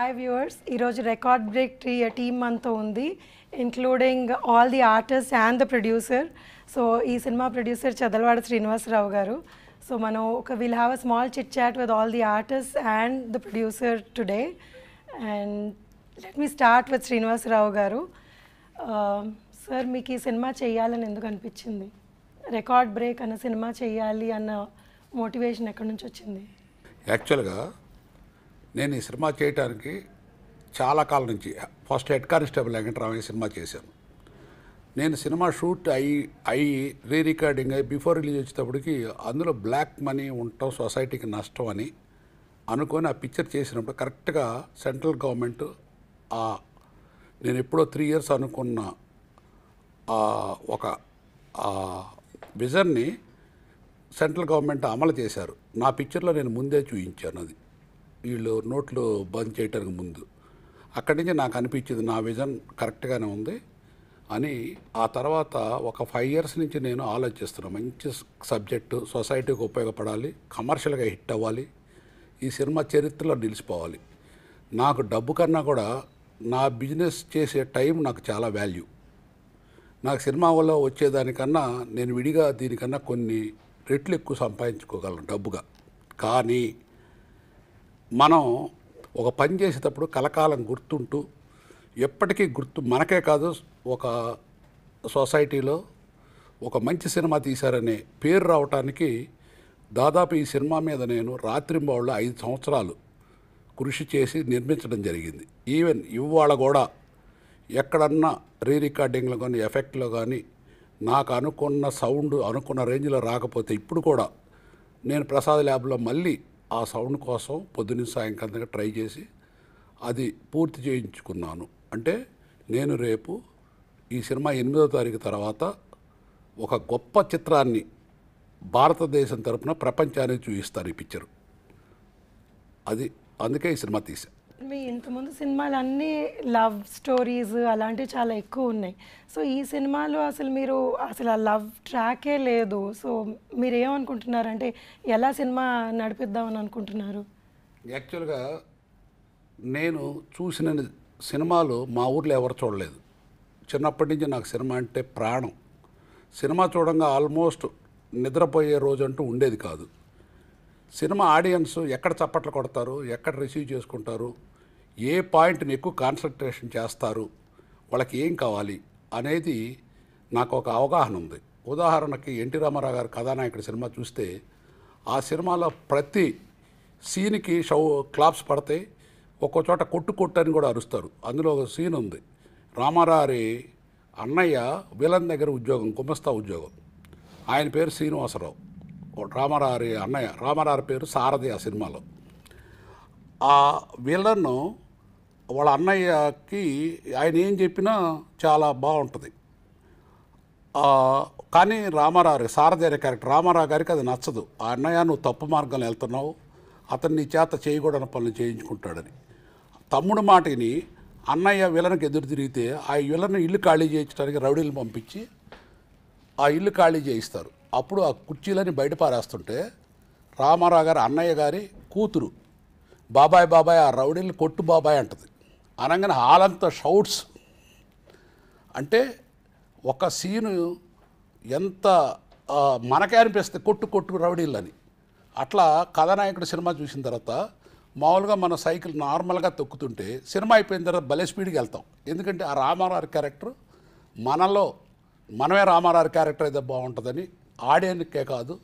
Hi viewers, ఈరోజు record break team అంతా ఉంది, including all the artist and the producer. So ఈ cinema producer Chadalavada Srinivasarao garu. So మనం will have a small chit chat with all the artist and the producer today. And let me start with Srinivasarao garu. Sir, మీకు ఈ cinema చేయాలని ఎందుకు అనిపించింది? Record break అన్న cinema చేయాలి అన్న మోటివేషన్ ఎక్కడి నుంచి వచ్చింది? యాక్చువల్గా నేను ఈ సినిమా చేయడానికి చాలా కాలం నుంచి first head constable Venkataramayya cinema చేశాను. నేను సినిమా షూట్ అయ్యి రీ రికార్డింగ్ అయ్యి బిఫోర్ రిలీజ్ వచ్చేటప్పటికి అందులో బ్లాక్ మనీ ఉండటం సొసైటీకి నష్టం అని అనుకొని ఆ పిక్చర్ చేసినప్పుడు కరెక్ట్గా సెంట్రల్ గవర్నమెంట్ నేను ఎప్పుడో 3 years అనుకున్న ఒక విజన్ని సెంట్రల్ గవర్నమెంట్ అమలు చేశారు. నా పిక్చర్లో నేను ముందే చూపించాను. అది వీళ్ళు నోట్లు బంద్ చేయడానికి ముందు అక్కడి నుంచి నాకు అనిపించింది నా విజన్ కరెక్ట్గానే ఉంది అని. ఆ తర్వాత ఒక 5 years నుంచి నేను ఆలోచిస్తున్నాను. మంచి సబ్జెక్టు, సొసైటీకి ఉపయోగపడాలి, కమర్షియల్గా హిట్ అవ్వాలి, ఈ సినిమా చరిత్రలో నిలిచిపోవాలి. నాకు డబ్బు కన్నా కూడా నా బిజినెస్ చేసే టైం నాకు చాలా వాల్యూ. నాకు సినిమా వల్ల వచ్చేదానికన్నా నేను విడిగా దీనికన్నా కొన్ని రెట్లు ఎక్కువ సంపాదించుకోగలను డబ్బుగా. కానీ మనం ఒక పని చేసేటప్పుడు కలకాలం గుర్తుంటూ ఎప్పటికీ మనకే కాదు, ఒక సొసైటీలో ఒక మంచి సినిమా తీశారనే పేరు రావటానికి దాదాపు ఈ సినిమా మీద నేను రాత్రింబవళ్ళు 5 సంవత్సరాలు కృషి చేసి నిర్మించడం జరిగింది. ఈవెన్ ఇవాళ కూడా ఎక్కడన్నా రీ రికార్డింగ్లో కానీ ఎఫెక్ట్లో కానీ నాకు అనుకున్న సౌండ్ అనుకున్న రేంజ్లో రాకపోతే ఇప్పుడు కూడా నేను ప్రసాద్ ల్యాబ్లో మళ్ళీ ఆ సౌండ్ కోసం పొద్దున్న సాయంకాలంగా ట్రై చేసి అది పూర్తి చేయించుకున్నాను. అంటే నేను రేపు ఈ సినిమా 8వ తారీఖు తర్వాత ఒక గొప్ప చిత్రాన్ని భారతదేశం తరపున ప్రపంచానికి చూపిస్తారు ఈ పిక్చరు. అందుకే ఈ సినిమా తీసా. మీ ఇంతకుముందు సినిమాలు అన్నీ లవ్ స్టోరీస్ అలాంటివి చాలా ఎక్కువ ఉన్నాయి. సో ఈ సినిమాలో అసలు ఆ లవ్ ట్రాకే లేదు. సో మీరు ఏమనుకుంటున్నారంటే ఎలా సినిమా నడిపిద్దామని అనుకుంటున్నారు? యాక్చువల్గా నేను చూసిన సినిమాలు మా ఊర్లో ఎవరు చూడలేదు. చిన్నప్పటి నుంచి నాకు సినిమా అంటే ప్రాణం. సినిమా చూడంగా ఆల్మోస్ట్ నిద్రపోయే రోజు అంటూ ఉండేది కాదు. సినిమా ఆడియన్స్ ఎక్కడ చప్పట్లు కొడతారు, ఎక్కడ రిసీవ్ చేసుకుంటారు, ఏ పాయింట్ని ఎక్కువ కాన్సన్ట్రేషన్ చేస్తారు, వాళ్ళకి ఏం కావాలి అనేది నాకు ఒక అవగాహన ఉంది. ఉదాహరణకి ఎన్టీ రామారావు గారి కథానాయకుడి సినిమా చూస్తే ఆ సినిమాలో ప్రతి సీన్కి క్లాప్స్ పడతాయి, ఒక్కో చోట కొట్టు అని కూడా అరుస్తారు. అందులో ఒక సీన్ ఉంది, రామారావు అన్నయ్య విలన్ దగ్గర ఉద్యోగం, గుమస్తా ఉద్యోగం. ఆయన పేరు శ్రీనివాసరావు, రామారావు అన్నయ్య. రామారావు పేరు సారథి. ఆ సినిమాలో ఆ విలన్ను వాళ్ళ అన్నయ్యకి ఆయన ఏం చెప్పినా చాలా బాగుంటుంది. కానీ రామారావు సారథి అనే క్యారెక్టర్ రామారావు గారికి అది నచ్చదు. ఆ అన్నయ్య నువ్వు తప్పు మార్గంలో వెళ్తున్నావు, అతన్ని నీ చేత చేయకూడని పనులు చేయించుకుంటాడని. తమ్ముడు మాటని అన్నయ్య విలన్కి ఎదురు తిరిగితే ఆ విలన్ ఇల్లు ఖాళీ చేయించడానికి రౌడీలు పంపించి ఆ ఇల్లు ఖాళీ చేయిస్తారు. అప్పుడు ఆ కుర్చీలని బయట పారేస్తుంటే రామారావు గారు అన్నయ్య గారి కూతురు బాబాయ్ బాబాయ్ ఆ రౌడీని కొట్టు బాబాయ్ అంటది. అనగానే హాలంతా షౌట్స్. అంటే ఒక సీను ఎంత మనకే అనిపిస్తుంది కొట్టు రౌడీలని. అట్లా కథానాయకుడు సినిమా చూసిన తర్వాత మామూలుగా మన సైకిల్ నార్మల్గా తొక్కుతుంటే సినిమా అయిపోయిన తర్వాత భలే స్పీడ్కి వెళ్తాం. ఎందుకంటే ఆ రామారావు క్యారెక్టర్ మనమే రామారావు క్యారెక్టర్ అయితే బాగుంటుందని ఆడియన్స్కే కాదు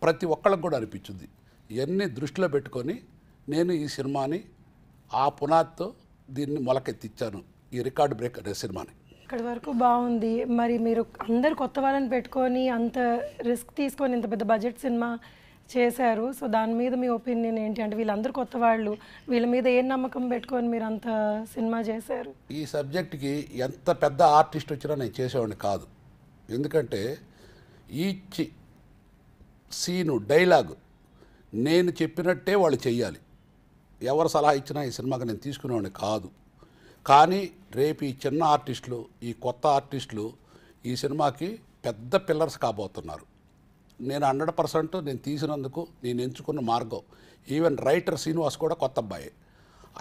ప్రతి ఒక్కళ్ళకి కూడా అనిపించింది. ఇవన్నీ దృష్టిలో పెట్టుకొని నేను ఈ సినిమాని ఆ పునాదితో దీన్ని మొలకెత్తిచ్చాను, ఈ రికార్డ్ బ్రేక్ అనే సినిమాని. ఇక్కడి వరకు బాగుంది. మరి మీరు అందరు కొత్త వాళ్ళని పెట్టుకొని అంత రిస్క్ తీసుకొని ఇంత పెద్ద బడ్జెట్ సినిమా చేశారు. సో దాని మీద మీ ఒపీనియన్ ఏంటి? అంటే వీళ్ళందరూ కొత్త వాళ్ళు, వీళ్ళ మీద ఏం నమ్మకం పెట్టుకొని మీరు అంత సినిమా చేశారు? ఈ సబ్జెక్ట్కి ఎంత పెద్ద ఆర్టిస్ట్ వచ్చినా నేను చేసేవాడిని కాదు. ఎందుకంటే ఈచ్ సీను డైలాగ్ నేను చెప్పినట్టే వాళ్ళు చెయ్యాలి. ఎవరు సలహా ఇచ్చినా ఈ సినిమాకి నేను తీసుకునేవాడిని కాదు. కానీ రేపు ఈ చిన్న ఆర్టిస్టులు, ఈ కొత్త ఆర్టిస్టులు ఈ సినిమాకి పెద్ద పిల్లర్స్ కాబోతున్నారు. నేను 100% నేను తీసినందుకు నేను ఎంచుకున్న మార్గం. ఈవెన్ రైటర్ శ్రీనివాస్ కూడా కొత్త అబ్బాయి.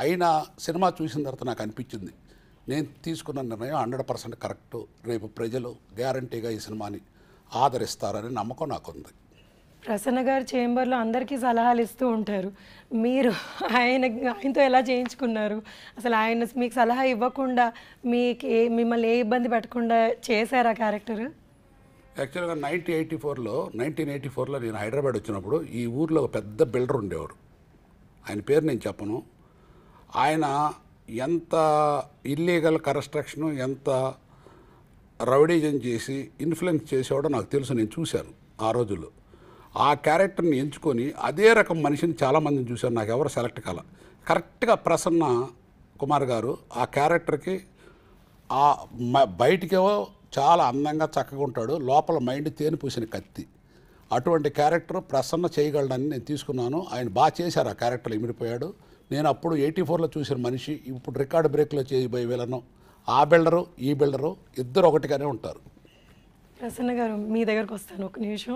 అయినా సినిమా చూసిన తర్వాత నాకు అనిపించింది నేను తీసుకున్న నిర్ణయం 100% కరెక్టు. రేపు ప్రజలు గ్యారంటీగా ఈ సినిమాని ఆదరిస్తారని నమ్మకం నాకుంది. ప్రసన్న గారు చేంబర్లో అందరికీ సలహాలు ఇస్తూ ఉంటారు. మీరు ఆయనతో ఎలా చేయించుకున్నారు? అసలు ఆయన మీకు సలహా ఇవ్వకుండా మిమ్మల్ని ఏ ఇబ్బంది పెట్టకుండా చేశారా క్యారెక్టర్? యాక్చువల్గా 1984లో నేను హైదరాబాద్ వచ్చినప్పుడు ఈ ఊర్లో ఒక పెద్ద బిల్డర్ ఉండేవాడు. ఆయన పేరు నేను చెప్పను. ఆయన ఎంత ఇల్లీగల్ కన్స్ట్రక్షను, ఎంత రౌడీజం చేసి ఇన్ఫ్లుయెన్స్ చేసేవాడో నాకు తెలుసు, నేను చూశాను ఆ రోజుల్లో. ఆ క్యారెక్టర్ని ఎంచుకొని అదే రకం మనిషిని చాలామందిని చూశాను, నాకు ఎవరు సెలెక్ట్ కాల. కరెక్ట్గా ప్రసన్న కుమార్ గారు ఆ క్యారెక్టర్కి బయటికేవో చాలా అందంగా చక్కగా ఉంటాడు, లోపల మైండ్ తేనె పూసిన కత్తి. అటువంటి క్యారెక్టర్ ప్రసన్న చేయగలడని నేను తీసుకున్నాను. ఆయన బాగా చేశారు, ఆ క్యారెక్టర్ ఇమిడిపోయాడు. నేను అప్పుడు 84లో చూసిన మనిషి ఇప్పుడు రికార్డ్ బ్రేక్లో చేయబోయే విలను. ఆ బిల్డరు ఈ బిల్డరు ఇద్దరు ఒకటిగానే ఉంటారు. ప్రసన్న గారు, మీ దగ్గరకు వస్తాను ఒక నిమిషం.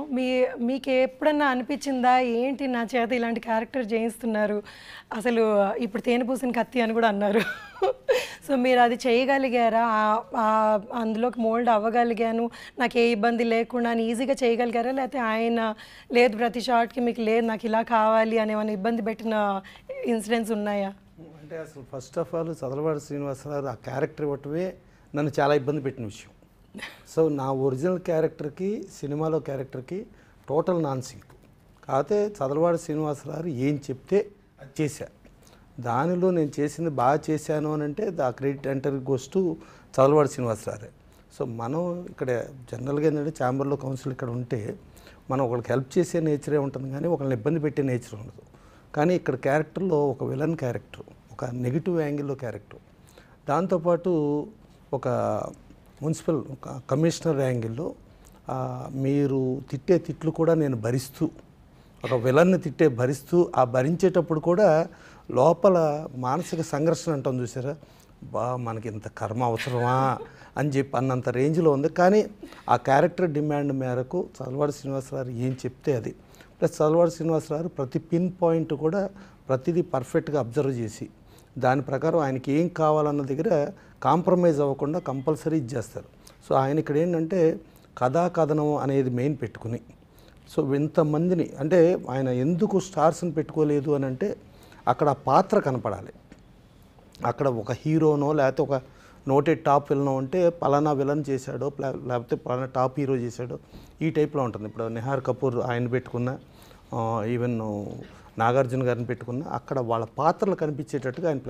మీకు ఎప్పుడన్నా అనిపించిందా ఏంటి నా చేత ఇలాంటి క్యారెక్టర్ చేయిస్తున్నారు, అసలు ఇప్పుడు తేనె పూసిన కత్తి అని కూడా అన్నారు. సో మీరు అది చేయగలిగారా? అందులోకి మోల్డ్ అవ్వగలిగాను, నాకు ఏ ఇబ్బంది లేకుండా అని ఈజీగా చేయగలిగారా? లేకపోతే ఆయన లేదు ప్రతి షార్ట్కి మీకు లేదు నాకు ఇలా కావాలి అని ఏమైనా ఇబ్బంది పెట్టిన ఇన్సిడెంట్స్ ఉన్నాయా? అంటే అసలు ఫస్ట్ ఆఫ్ ఆల్ చదలవాడి శ్రీనివాసరావు ఆ క్యారెక్టర్ ఇవ్వటమే నన్ను చాలా ఇబ్బంది పెట్టిన విషయం. సో నా ఒరిజినల్ క్యారెక్టర్కి సినిమాలో క్యారెక్టర్కి టోటల్ నాన్ సింక్. కాకపోతే చదలవాడి శ్రీనివాసరావు ఏం చెప్తే అది చేశా. దానిలో నేను చేసింది బాగా చేశాను అని అంటే the credit entire goes to Chadalavadi Srinivasarao. So మనం ఇక్కడ జనరల్గా ఏంటంటే ఛాంబర్లో కౌన్సిల్ ఇక్కడ ఉంటే మనం ఒకరికి హెల్ప్ చేసే నేచరే ఉంటుంది కానీ ఒకరిని ఇబ్బంది పెట్టే నేచర్ ఉండదు. కానీ ఇక్కడ క్యారెక్టర్లో ఒక విలన్ క్యారెక్టర్, ఒక నెగిటివ్ యాంగిల్లో క్యారెక్టర్, దాంతోపాటు ఒక మున్సిపల్ కమిషనర్ యాంగిల్లో మీరు తిట్టే తిట్లు కూడా నేను భరిస్తూ, ఒక విలన్ని భరిస్తూ ఆ భరించేటప్పుడు కూడా లోపల మానసిక సంఘర్షణ అంటాం చూసారా, మనకి ఇంత కర్మ అవసరమా అని చెప్పి అన్నంత రేంజ్లో ఉంది. కానీ ఆ క్యారెక్టర్ డిమాండ్ మేరకు చదలవాడి శ్రీనివాసరావు ఏం చెప్తే అది, ప్లస్ చదలవాడి శ్రీనివాసరావు ప్రతి పిన్ పాయింట్ కూడా ప్రతిదీ పర్ఫెక్ట్గా అబ్జర్వ్ చేసి దాని ప్రకారం ఆయనకి ఏం కావాలన్న దగ్గర కాంప్రమైజ్ అవ్వకుండా కంపల్సరీ ఇచ్చేస్తారు. సో ఆయన ఇక్కడ ఏంటంటే కథనం అనేది మెయిన్ పెట్టుకుని, సో ఇంతమందిని అంటే ఆయన ఎందుకు స్టార్స్ని పెట్టుకోలేదు అని అంటే అక్కడ పాత్ర కనపడాలి. అక్కడ ఒక హీరోనో లేకపోతే ఒక నోటెడ్ టాప్ విలనో అంటే పలానా విలన్ చేశాడో లేకపోతే పలానా టాప్ హీరో చేశాడో ఈ టైప్లో ఉంటుంది. ఇప్పుడు నిహార్ కపూర్ ఆయన పెట్టుకున్న, ఈవెన్ నాగార్జున గారిని పెట్టుకున్న, అక్కడ వాళ్ళ పాత్రలు కనిపించేటట్టుగా ఆయన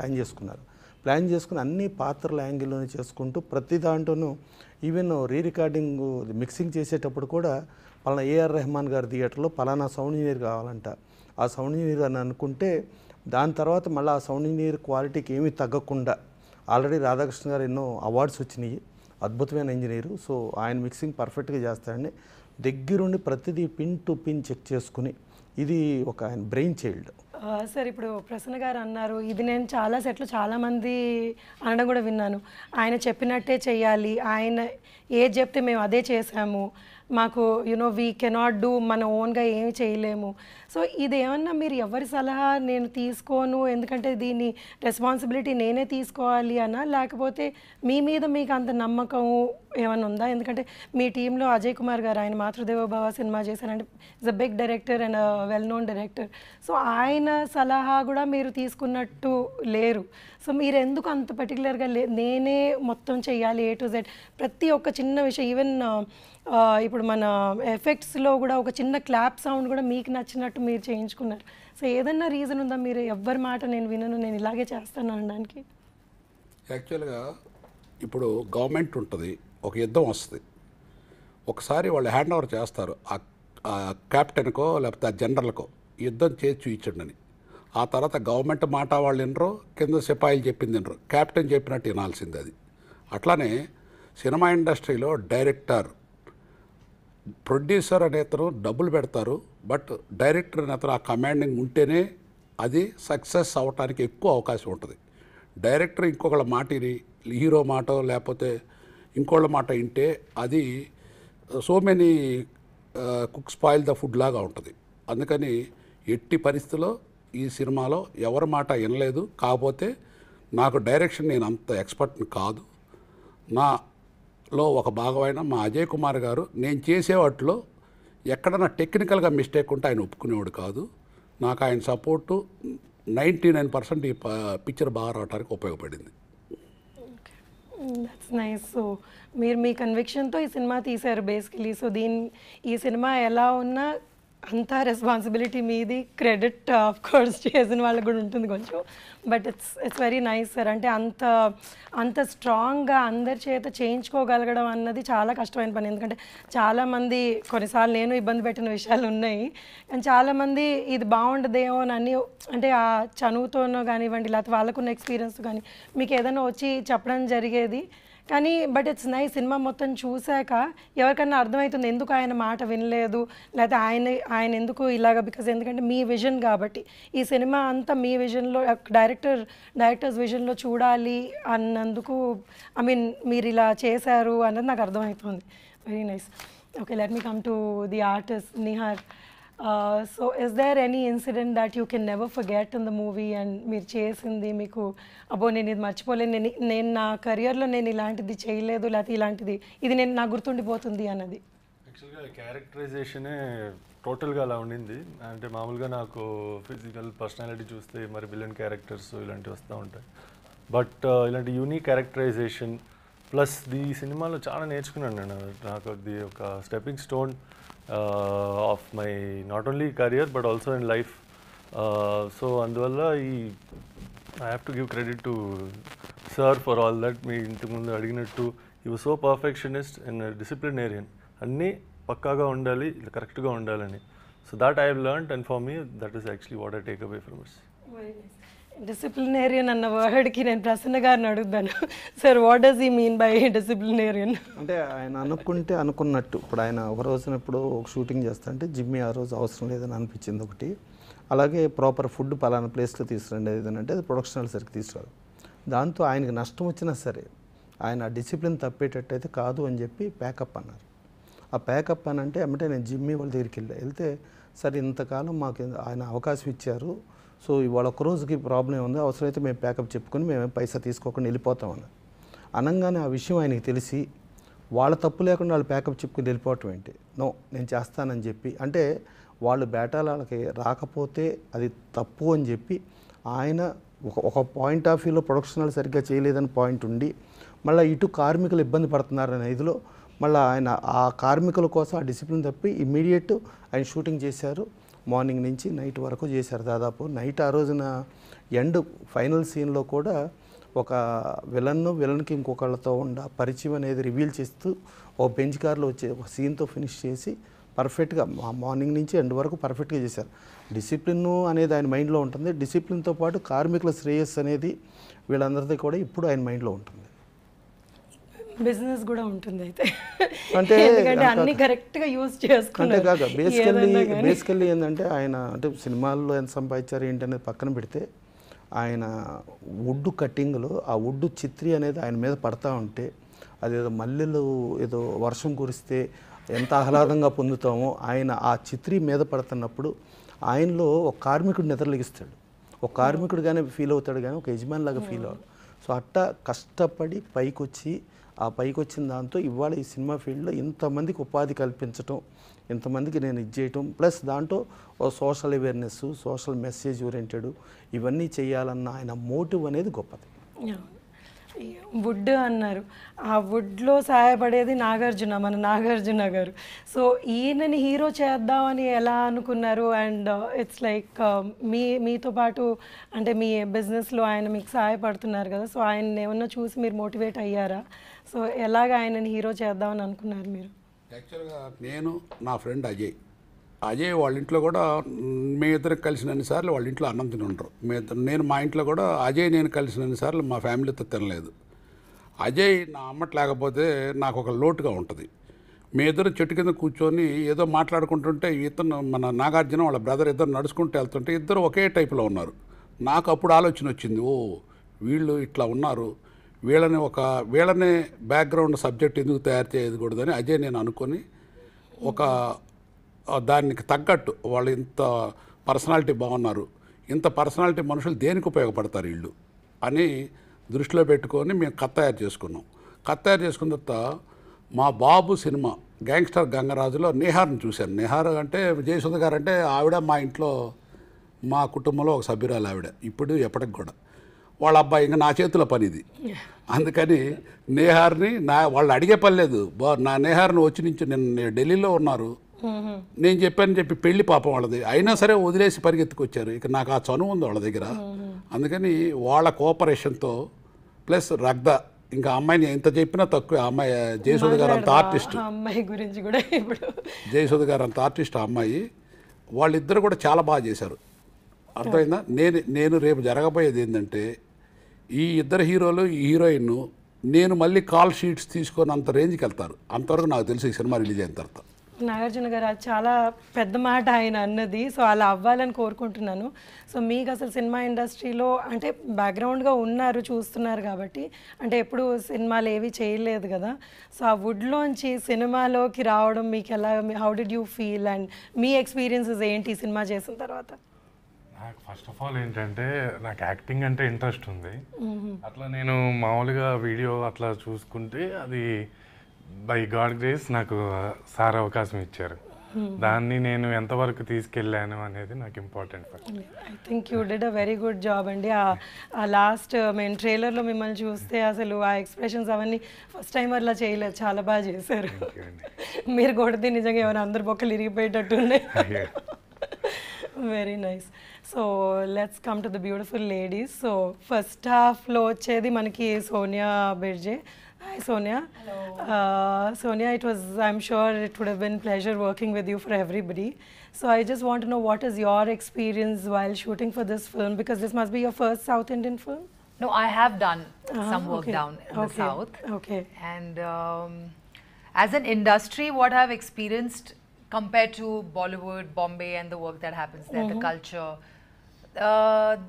ప్లాన్ చేసుకుని అన్ని పాత్రల యాంగిల్లోనే చేసుకుంటూ ప్రతి దాంట్లోనూ ఈవెన్ రికార్డింగ్ మిక్సింగ్ చేసేటప్పుడు కూడా పలానా ఏఆర్ రెహమాన్ గారి థియేటర్లో పలానా సౌండ్ ఇంజనీర్ కావాలంట, ఆ సౌండ్ ఇంజనీర్ అని అనుకుంటే దాని తర్వాత మళ్ళీ ఆ సౌండ్ ఇంజనీర్ క్వాలిటీకి ఏమీ తగ్గకుండా ఆల్రెడీ రాధాకృష్ణ గారు ఎన్నో అవార్డ్స్ వచ్చినాయి, అద్భుతమైన ఇంజనీరు. సో ఆయన మిక్సింగ్ పర్ఫెక్ట్గా చేస్తాడని దగ్గరుండి ప్రతిదీ పిన్ టు పిన్ చెక్ చేసుకుని ఇది ఒక ఆయన బ్రెయిన్ చైల్డ్. సార్ ఇప్పుడు ప్రసన్న గారు అన్నారు, ఇది నేను చాలా సెట్లు చాలామంది అనడం కూడా విన్నాను, ఆయన చెప్పినట్టే చెయ్యాలి, ఆయన ఏది చెప్తే మేము అదే చేసాము, మాకు వీ కెనాట్ డూ మన ఓన్గా ఏమి చేయలేము. సో ఇదేమన్నా మీరు ఎవరి సలహా నేను తీసుకోను ఎందుకంటే దీన్ని రెస్పాన్సిబిలిటీ నేనే తీసుకోవాలి అన్నా, లేకపోతే మీ మీద మీకు అంత నమ్మకం ఏమైనా ఉందా? ఎందుకంటే మీ టీంలో అజయ్ కుమార్ గారు, ఆయన మాతృదేవో భవ సినిమా చేశారంటే is a big director and well known director. So ఆయన సలహా కూడా మీరు తీసుకున్నట్టు లేరు. సో మీరు ఎందుకు అంత పర్టికులర్గా నేనే మొత్తం చెయ్యాలి A to Z ప్రతి ఒక్క చిన్న విషయం, ఈవెన్ ఇప్పుడు మన ఎఫెక్ట్స్లో కూడా ఒక చిన్న క్లాప్ సౌండ్ కూడా మీకు నచ్చినట్టు మీరు చేయించుకున్నారు. సో ఏదన్నా రీజన్ ఉందా మీరు ఎవ్వరి మాట నేను వినను నేను ఇలాగే చేస్తాను అనడానికి? యాక్చువల్గా ఇప్పుడు గవర్నమెంట్ ఉంటుంది, ఒక యుద్ధం వస్తుంది, ఒకసారి వాళ్ళు హ్యాండ్ ఓవర్ చేస్తారు ఆ క్యాప్టెన్కో లేకపోతే ఆ జనరల్కో యుద్ధం చేసి చూయించండి అని. ఆ తర్వాత గవర్నమెంట్ మాట వాళ్ళు వినరు, కింద సిపాయిలు చెప్పింది వినరు, క్యాప్టెన్ చెప్పినట్టు వినాల్సింది అది. అట్లానే సినిమా ఇండస్ట్రీలో డైరెక్టర్, ప్రొడ్యూసర్ అనే అతను డబ్బులు పెడతారు, బట్ డైరెక్టర్ అనే అతను ఆ కమాండింగ్ ఉంటేనే అది సక్సెస్ అవ్వటానికి ఎక్కువ అవకాశం ఉంటుంది. డైరెక్టర్ ఇంకొకళ్ళ మాటిని, హీరో మాట లేకపోతే ఇంకోళ్ళ మాట వింటే అది so many cook spoil the food లాగా ఉంటుంది. అందుకని ఎట్టి పరిస్థితుల్లో ఈ సినిమాలో ఎవరి మాట వినలేదు. కాకపోతే నాకు డైరెక్షన్ నేను అంత ఎక్స్పర్ట్ని కాదు. నాలో ఒక భాగమైన మా అజయ్ కుమార్ గారు నేను చేసే వాటిలో ఎక్కడన్నా టెక్నికల్గా మిస్టేక్ ఉంటే ఆయన ఒప్పుకునేవాడు కాదు. నాకు ఆయన సపోర్టు 99% ఈ పిక్చర్ బాగా రావడానికి ఉపయోగపడింది. That's nice. సో మీరు మీ కన్విక్షన్తో ఈ సినిమా తీశారు బేసికలీ. సో ఈ సినిమా ఎలా ఉన్నా అంతా రెస్పాన్సిబిలిటీ మీది, క్రెడిట్ ఆఫ్ కోర్స్ చేసిన వాళ్ళకి కూడా ఉంటుంది కొంచెం. But it's very nice sir. అంటే అంత స్ట్రాంగ్గా అందరి చేత చేయించుకోగలగడం అన్నది చాలా కష్టమైన పని. ఎందుకంటే చాలామంది, కొన్నిసార్లు నేను ఇబ్బంది పెట్టిన విషయాలు ఉన్నాయి, కానీ చాలామంది ఇది బాగుండదేమో అని అంటే ఆ చనువుతోనో కానివ్వండి, లేకపోతే వాళ్ళకున్న ఎక్స్పీరియన్స్ కానీ మీకు ఏదైనా వచ్చి చెప్పడం జరిగేది. కానీ బట్ ఇట్స్ నైస్, సినిమా మొత్తం చూశాక ఎవరికన్నా అర్థమవుతుంది ఎందుకు ఆయన మాట వినలేదు, లేకపోతే ఆయన ఎందుకు ఇలాగ. బికాజ్ ఎందుకంటే మీ విజన్ కాబట్టి ఈ సినిమా అంతా మీ విజన్లో, డైరెక్టర్స్ విజన్లో చూడాలి అన్నందుకు ఐ మీన్ మీరు ఇలా చేశారు అన్నది నాకు అర్థమవుతుంది. Very nice. Okay, let me come to the artist Nihar. So is there any incident that you can never forget in the movie and మీరు చేసింది మీకు అబ్బో నేను ఇది మర్చిపోలేను, నేను నా కెరియర్లో నేను ఇలాంటిది చేయలేదు, లేకపోతే ఇది నాకు గుర్తుండిపోతుంది అన్నది? యాక్చువల్గా క్యారెక్టరైజేషనే టోటల్గా అలా ఉండింది. అంటే మామూలుగా నాకు ఫిజికల్ పర్సనాలిటీ చూస్తే మరి విలన్ క్యారెక్టర్స్ ఇలాంటివి వస్తూ ఉంటాయి. బట్ ఇలాంటి యూనిక్ క్యారెక్టరైజేషన్ ప్లస్ ఈ సినిమాలో చాలా నేర్చుకున్నాను నేను. నాకు అది ఒక stepping stone of my not only career but also in life. So అందువల్ల I have to give credit to sir for all that. మీ ఇంతకుముందు అడిగినట్టు you so perfectionist and disciplinarian, అన్నీ పక్కాగా ఉండాలి, కరెక్ట్గా ఉండాలని. So that I have learned and for me that is actually what I take away from it. Disciplinarian అన్న వర్డ్కి నేను ప్రసన్న గారిని అడుగుతాను. సార్, వాట్ డస్ ఈ మీన్ బై డిసిప్లినేరియన్? అంటే ఆయన అనుకుంటే అనుకున్నట్టు. ఇప్పుడు ఆయన ఒక రోజునప్పుడు ఒక షూటింగ్ చేస్తా అంటే జిమ్మి ఆ రోజు అవసరం లేదని అనిపించింది ఒకటి. అలాగే ప్రాపర్ ఫుడ్ పలానా ప్లేస్లో తీసుకురండి ఏదనంటే అది ప్రొడక్షనల్ సరికి తీసుకురాదు. దాంతో ఆయనకి నష్టం వచ్చినా సరే ఆయన డిసిప్లిన్ తప్పేటట్టయితే కాదు అని చెప్పి ప్యాకప్ అన్నారు. ఆ ప్యాకప్ అని అంటే ఏమంటే నేను జిమ్మి వాళ్ళ దగ్గరికి వెళ్తే సరే ఇంతకాలం మాకు ఆయన అవకాశం ఇచ్చారు, సో ఇవాళ ఒక రోజుకి ప్రాబ్లం ఏముంది, అవసరమైతే మేము ప్యాకప్ చెప్పుకొని మేము పైసా తీసుకోకుండా వెళ్ళిపోతామని అనగానే ఆ విషయం ఆయనకి తెలిసి వాళ్ళ తప్పు లేకుండా వాళ్ళు ప్యాకప్ చెప్పుకొని వెళ్ళిపోవటం ఏంటి, నో నేను చేస్తానని చెప్పి, అంటే వాళ్ళు బేటాలకి రాకపోతే అది తప్పు అని చెప్పి ఆయన ఒక పాయింట్ ఆఫ్ వ్యూలో ప్రొడక్షనల్ సరిగ్గా చేయలేదని పాయింట్ ఉండి మళ్ళీ ఇటు కార్మికులు ఇబ్బంది పడుతున్నారనే ఇదిలో మళ్ళీ ఆయన ఆ కార్మికుల కోసం ఆ డిసిప్లిన్ తప్పి ఇమ్మీడియట్ ఆయన షూటింగ్ చేశారు. మార్నింగ్ నుంచి నైట్ వరకు చేశారు. దాదాపు నైట్ ఆ రోజున ఎండ్ ఫైనల్ సీన్లో కూడా ఒక విలన్కి ఇంకొకళ్ళతో పరిచయం అనేది రివీల్ చేస్తూ ఓ బెంచ్ కార్లో వచ్చే ఒక సీన్తో ఫినిష్ చేసి పర్ఫెక్ట్గా మార్నింగ్ నుంచి ఎండ్ వరకు పర్ఫెక్ట్గా చేశారు. డిసిప్లిన్ అనేది ఆయన మైండ్లో ఉంటుంది. డిసిప్లిన్తో పాటు కార్మికుల శ్రేయస్సు అనేది వీళ్ళందరిది కూడా ఇప్పుడు ఆయన మైండ్లో ఉంటుంది. బిజినెస్ కూడా ఉంటుంది అయితే, అంటే అన్ని కరెక్ట్గా యూజ్ చేసుకుంటే అంటే కాక బేసికల్లీ ఏంటంటే ఆయన అంటే సినిమాల్లో ఎంత సంపాదించారు ఏంటి అనేది పక్కన పెడితే ఆయన వుడ్ కట్టింగ్లో ఆ వుడ్ చిత్రి అనేది ఆయన మీద పడతా ఉంటే అదేదో మల్లెలు ఏదో వర్షం కురిస్తే ఎంత ఆహ్లాదంగా పొందుతామో ఆయన ఆ చిత్రి మీద పడుతున్నప్పుడు ఆయనలో ఒక కార్మికుడు నిద్రలేగిస్తాడు. ఒక కార్మికుడుగానే ఫీల్ అవుతాడు కానీ ఒక యజమానిలాగా ఫీల్ అవ్వడు. సో అట్టా కష్టపడి పైకొచ్చి ఆ పైకి వచ్చిన దాంతో ఇవాళ ఈ సినిమా ఫీల్డ్లో ఇంతమందికి ఉపాధి కల్పించడం, ఇంతమందికి నేను ఇది చేయటం, ప్లస్ దాంట్లో ఓ social awareness, social message oriented ఇవన్నీ చేయాలన్న ఆయన మోటివ్ అనేది గొప్పది. వుడ్ అన్నారు, ఆ వుడ్లో సహాయపడేది మన నాగార్జున గారు. సో ఈయనని హీరో చేద్దామని ఎలా అనుకున్నారు? అండ్ ఇట్స్ లైక్ మీతో పాటు అంటే మీ బిజినెస్లో ఆయన మీకు సహాయపడుతున్నారు కదా, సో ఆయన ఏమన్నా చూసి మీరు మోటివేట్ అయ్యారా? సో ఎలాగ ఆయనని హీరో చేద్దామని అనుకున్నారు మీరు? యాక్చువల్గా నేను నా ఫ్రెండ్ అజయ్ వాళ్ళ ఇంట్లో కూడా మీ ఇద్దరు కలిసినన్నిసార్లు వాళ్ళ ఇంట్లో అన్నం తిని ఉండరు. నేను మా ఇంట్లో కూడా నేను కలిసినన్నిసార్లు మా ఫ్యామిలీతో తినలేదు. అజయ్ నా అమ్మట లేకపోతే నాకు ఒక లోటుగా ఉంటుంది. మీ ఇద్దరు చెట్టు కింద కూర్చొని ఏదో మాట్లాడుకుంటుంటే ఇతను మన నాగార్జున వాళ్ళ బ్రదర్ ఇద్దరు నడుచుకుంటూ వెళ్తుంటే ఇద్దరు ఒకే టైప్లో ఉన్నారు. నాకు అప్పుడు ఆలోచన వచ్చింది, ఓ వీళ్ళు ఇట్లా ఉన్నారు, వీళ్ళనే బ్యాక్గ్రౌండ్ సబ్జెక్ట్ ఎందుకు తయారు చేయకూడదని అజయ్ నేను అనుకొని దానికి తగ్గట్టు వాళ్ళు ఇంత పర్సనాలిటీ బాగున్నారు, ఇంత పర్సనాలిటీ మనుషులు దేనికి ఉపయోగపడతారు వీళ్ళు అని దృష్టిలో పెట్టుకొని మేము కథ తయారు చేసుకున్నాం. కథ తయారు చేసుకున్న తర్వాత మా బాబు సినిమా గ్యాంగ్స్టర్ గంగరాజులో నేహార్ని చూశాను. నేహార్ అంటే జయసుధ గారు అంటే ఆవిడ మా ఇంట్లో మా కుటుంబంలో ఒక సభ్యురాలు ఆవిడ, ఇప్పుడు ఎప్పటికి కూడా. వాళ్ళ అబ్బాయి ఇంకా నా చేతుల పని ఇది. అందుకని నేహార్ని వాళ్ళు అడిగే పని లేదు. నా నేహార్ని వచ్చి నుంచి నేను ఢిల్లీలో ఉన్నారు, నేను చెప్పి పెళ్లి పాపం వాళ్ళది, అయినా సరే వదిలేసి పరిగెత్తుకొచ్చారు. ఇక నాకు ఆ చనువు ఉంది వాళ్ళ దగ్గర. అందుకని వాళ్ళ కోఆపరేషన్తో ప్లస్ రగ్ద, ఇంకా అమ్మాయిని ఎంత చెప్పినా తక్కువ. అమ్మాయి జయసుధ గారు అంత ఆర్టిస్ట్, అమ్మాయి గురించి కూడా ఇప్పుడు జయసుధ గారు అంత ఆర్టిస్ట్ ఆ అమ్మాయి. వాళ్ళిద్దరు కూడా చాలా బాగా చేశారు. అర్థమైందా? నేను రేపు జరగబోయేది ఏంటంటే ఈ ఇద్దరు హీరోలు ఈ హీరోయిన్ నేను మళ్ళీ కాల్ షీట్స్ తీసుకొని అంత రేంజ్కి వెళ్తారు. అంతవరకు నాకు తెలిసి ఈ సినిమా రిలీజ్ అయిన తర్వాత. నాగార్జున గారు అది చాలా పెద్ద మాట ఆయన అన్నది. సో అలా అవ్వాలని కోరుకుంటున్నాను. సో మీకు అసలు సినిమా ఇండస్ట్రీలో అంటే బ్యాక్గ్రౌండ్గా ఉన్నారు, చూస్తున్నారు కాబట్టి, అంటే ఎప్పుడు సినిమాలు ఏవి చేయలేదు కదా. సో ఆ వుడ్లోంచి సినిమాలోకి రావడం మీకు ఎలా, how did you feel and me experiences ఏంటి సినిమా చేసిన తర్వాత? నాకు ఫస్ట్ ఆఫ్ ఆల్ ఏంటంటే నాకు యాక్టింగ్ అంటే ఇంట్రెస్ట్ ఉంది. అట్లా నేను మామూలుగా వీడియో అట్లా చూసుకుంటే అది బై గాడ్ గ్రేస్ నాకు సార్ అవకాశం ఇచ్చారు. దాన్ని నేను ఎంతవరకు తీసుకెళ్ళాను అనేది నాకు important. I think you did a very good job అండి. ఆ లాస్ట్ మేము ట్రైలర్లో మిమ్మల్ని చూస్తే అసలు ఆ ఎక్స్ప్రెషన్స్ అవన్నీ ఫస్ట్ టైం అట్లా చేయలేదు, చాలా బాగా చేశారు. మీరు కొడితే నిజంగా ఏమైనా అందరు బొక్కలు ఇరిగిపోయేటట్టున్నాయి. Very nice. So let's come to the beautiful ladies. So first హాఫ్లో వచ్చేది మనకి Sonia బిర్జే. Hi Sonia. Hello. Sonia, I'm sure it would have been pleasure working with you for everybody. So I just want to know, what is your experience while shooting for this film, because this must be your first South Indian film? No, I have done some work okay. down in the South. Okay. And as an industry, what I've experienced compared to Bollywood, Bombay and the work that happens there, the culture,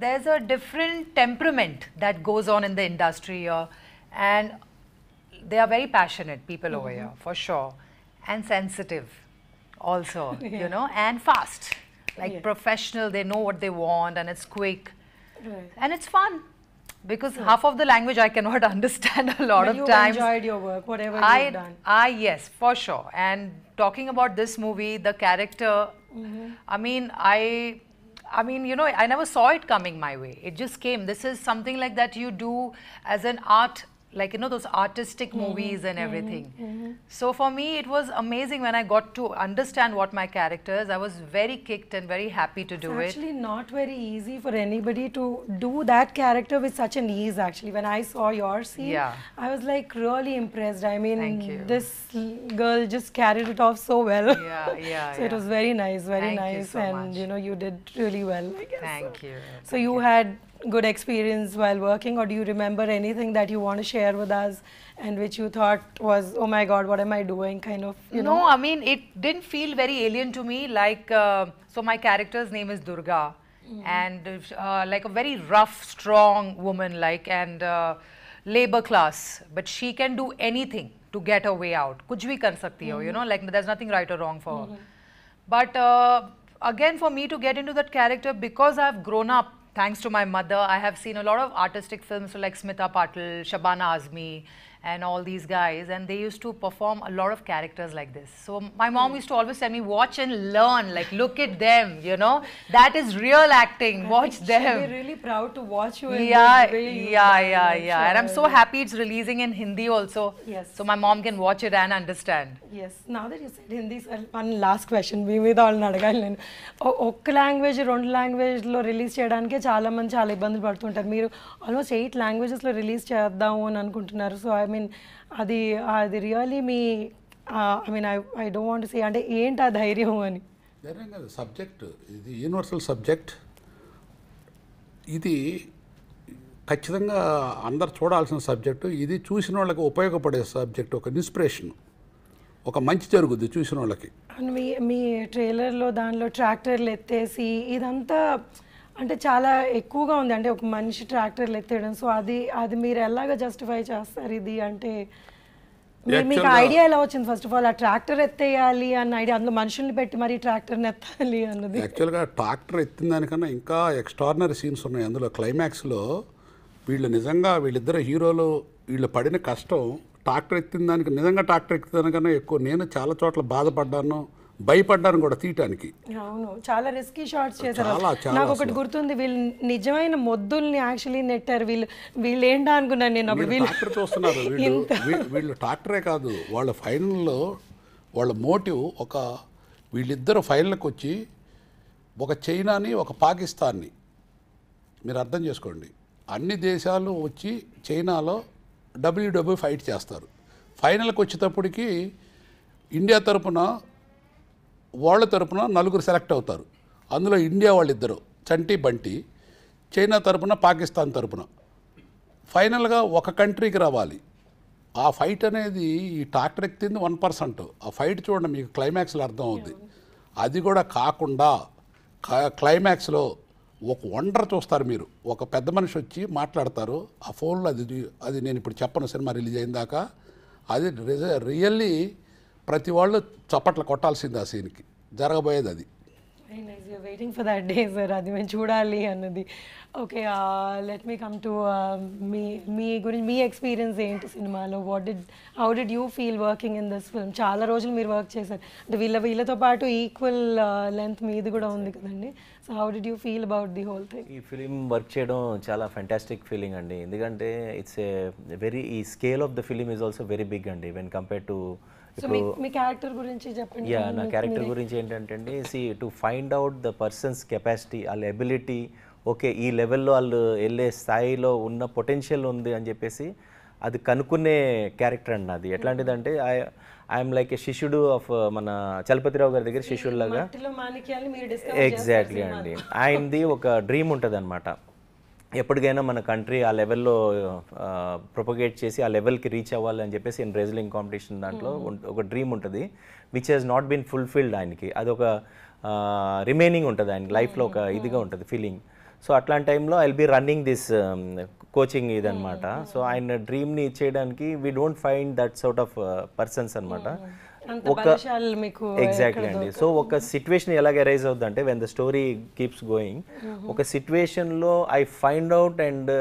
there's a different temperament that goes on in the industry here. And they are very passionate people over here, for sure, and sensitive also, you know, and fast, like professional. They know what they want, and it's quick, and it's fun, because half of the language I cannot understand a lot But of you times. enjoyed your work, whatever you've done. Yes, for sure. And talking about this movie, the character, I mean, you know, I never saw it coming my way. It just came. This is something like that you do as an art, like, you know, those artistic movies and everything. So for me, it was amazing when I got to understand what my character is. I was very kicked and very happy to do It's it. actually not very easy for anybody to do that character with such an ease. Actually, when I saw your scene, I was like really impressed. I mean, Thank you. this girl just carried it off so well. So it was very nice, very Thank you nice, so and much. you know, you did really well, I guess. Thank you. So you had good experience while working, or do you remember anything that you want to share with us and which you thought was, oh my god, what am I doing, kind of, you know? No, I mean, it didn't feel very alien to me. Like, so my character's name is Durga, and like a very rough, strong woman, like, and labor class, but she can do anything to get her way out. Kuch bhi kar sakti ho, you know, like there's nothing right or wrong for her. But again, for me to get into that character, because I've grown up, thanks to my mother, I have seen a lot of artistic films, so like Smita Patil, Shabana Azmi, and all these guys, and they used to perform a lot of characters like this. So my mom used to always tell me, watch and learn, like look at them, you know, that is real acting, watch them. She'll be really proud to watch you in Yeah, this way you've done, I'm and I'm so sure. happy it's releasing in Hindi also. Yes. So my mom can watch it and understand. Yes, now that you said Hindi, sir, one last question. మీ మీద వాళ్ళని అడగాలి నేను. ఒక్క language 2 లాంగ్వేజ్లో release చేయడానికే చాలా మంది చాలా ఇబ్బందులు పడుతుంటారు. మీరు ఆల్మోస్ట్ 8 లాంగ్వేజెస్లో రిలీజ్ చేద్దాము అని అనుకుంటున్నారు. సో ఐ మీన్ అది really me I mean I don't want to say, అంటే ఏంటి ఆ ధైర్యం అని? ధైర్యం కాదు, సబ్జెక్ట్ ఇది యూనివర్సల్ సబ్జెక్ట్. ఇది ఖచ్చితంగా అందరు చూడాల్సిన సబ్జెక్టు. ఇది చూసిన వాళ్ళకి ఉపయోగపడే సబ్జెక్ట్, ఒక ఇన్స్పిరేషన్, ఒక మంచి జరుగుద్ది చూసిన వాళ్ళకి. అండ్ మీ ట్రైలర్లో దానిలో ట్రాక్టర్లు ఎత్తేసి ఇదంతా అంటే చాలా ఎక్కువగా ఉంది, అంటే ఒక మనిషి ట్రాక్టర్లు ఎత్తేయడం. సో అది మీరు ఎలాగ జస్టిఫై చేస్తారు ఇది? అంటే మీకు ఐడియా ఎలా వచ్చింది ఫస్ట్ ఆఫ్ ఆల్ ఆ ట్రాక్టర్ ఎత్తేయాలి అన్న ఐడియా, అందులో మనుషుల్ని పెట్టి మరి ట్రాక్టర్ని ఎత్తాలి అన్నది? యాక్చువల్గా ట్రాక్టర్ ఎత్తిన దానికన్నా ఇంకా ఎక్స్ట్రాడినరీ సీన్స్ ఉన్నాయి అందులో. క్లైమాక్స్లో వీళ్ళు నిజంగా వీళ్ళిద్దరు హీరోలు వీళ్ళు పడిన కష్టం ట్రాక్టర్ ఎత్తిన దానికి, నిజంగా ట్రాక్టర్ ఎత్తిన దానికన్నా ఎక్కువ నేను చాలా చోట్ల బాధపడ్డాను, భయపడ్డాను కూడా తీయటానికి. అవును, చాలా రిస్కీ షాట్స్ చేశారు. చాలా నాకు ఒకటి గుర్తుంది, వీళ్ళు నిజమైన మొద్దుల్ని యాక్చువల్లీ నెట్టారు. వీళ్ళు ఏంటా అనుకున్నాను నేను అప్పుడు. ట్రాక్టర్ చూస్తున్నారు వీళ్ళు ట్రాక్టరే కాదు, వాళ్ళ ఫైనల్లో వాళ్ళ మోటివ్ వీళ్ళిద్దరు ఫైనల్కి వచ్చి ఒక చైనాని ఒక పాకిస్తాన్ని, మీరు అర్థం చేసుకోండి, అన్ని దేశాలు వచ్చి చైనాలో డబ్ల్యూడబ్ల్యూ ఫైట్ చేస్తారు. ఫైనల్కి వచ్చేటప్పటికి ఇండియా తరపున వాళ్ళ తరపున 4 సెలెక్ట్ అవుతారు. అందులో ఇండియా వాళ్ళిద్దరు చంటి బంటి, చైనా తరపున పాకిస్తాన్ తరపున. ఫైనల్గా ఒక కంట్రీకి రావాలి. ఆ ఫైట్ అనేది ఈ ట్రాక్టర్ ఎక్కింది 1%. ఆ ఫైట్ చూడండి మీకు క్లైమాక్స్లో అర్థం అవుద్ది. అది కూడా కాకుండా క్లైమాక్స్లో ఒక వండర్ చూస్తారు మీరు. ఒక పెద్ద మనిషి వచ్చి మాట్లాడతారు ఆ ఫోన్లో, అది నేను ఇప్పుడు చెప్పను, సినిమా రిలీజ్ అయిన దాకా. అది రియల్లీ ప్రతి వాళ్ళు చప్పట్లు కొట్టాల్సింది ఆ సీన్కి, జరగబోయేది అది. Waiting for that day sir, అది మేము చూడాలి అన్నది. Okay, let me come to మీ గురించి, మీ ఎక్స్పీరియన్స్ ఏంటి సినిమాలో? How did you feel working in this film? చాలా రోజులు మీరు వర్క్ చేశారు అంటే వీళ్ళతో పాటు ఈక్వల్ లెంత్ మీది కూడా ఉంది కదండి. So how did you feel about the whole thing? ఈ ఫిలిం వర్క్ చేయడం చాలా ఫ్యాంటాస్టిక్ ఫీలింగ్ అండి. ఎందుకంటే ఇట్స్ ఈ scale of the film is also very big అండి వెన్ కంపేర్ టు. సో మీ క్యారెక్టర్ గురించి చెప్పండి. యా, నా క్యారెక్టర్ గురించి ఏంటంటే అండి, to find out the persons capacity, వాళ్ళ ఎబిలిటీ, ఓకే ఈ లెవెల్లో వాళ్ళు వెళ్ళే స్థాయిలో ఉన్న పొటెన్షియల్ ఉంది అని చెప్పేసి అది కనుక్కునే క్యారెక్టర్ అండి అది. ఎట్లాంటిదంటే ఐఎమ్ లైక్ ఏ శిష్యుడు ఆఫ్ మన చలపతిరావు గారి దగ్గర శిష్యుల్లాగా. ఎగ్జాక్ట్లీ అండి. ఆయనది ఒక డ్రీమ్ ఉంటుంది అనమాట, ఎప్పటికైనా మన కంట్రీ ఆ లెవెల్లో ప్రొపగేట్ చేసి ఆ లెవెల్కి రీచ్ అవ్వాలి అని చెప్పేసి రెజ్లింగ్ కాంపిటీషన్ దాంట్లో ఒక డ్రీమ్ ఉంటుంది, which has not been fulfilled. ఆయనకి అదొక రిమైనింగ్ ఉంటుంది ఆయన లైఫ్లో, ఒక ఇదిగా ఉంటుంది ఫీలింగ్. సో అట్లాంటి టైంలో I'll be running this coaching ఇదనమాట. సో ఆయన డ్రీమ్ని ఇచ్చేయడానికి we don't find that sort of persons అనమాట. ఎగ్జాక్ట్లీ అండి. సో ఒక సిచ్యువేషన్ ఎలాగ అరైజ్ అవుతుంది అంటే when the story keeps going, ఒక సిచ్యువేషన్లో ఐ ఫైండ్ అవుట్ అండ్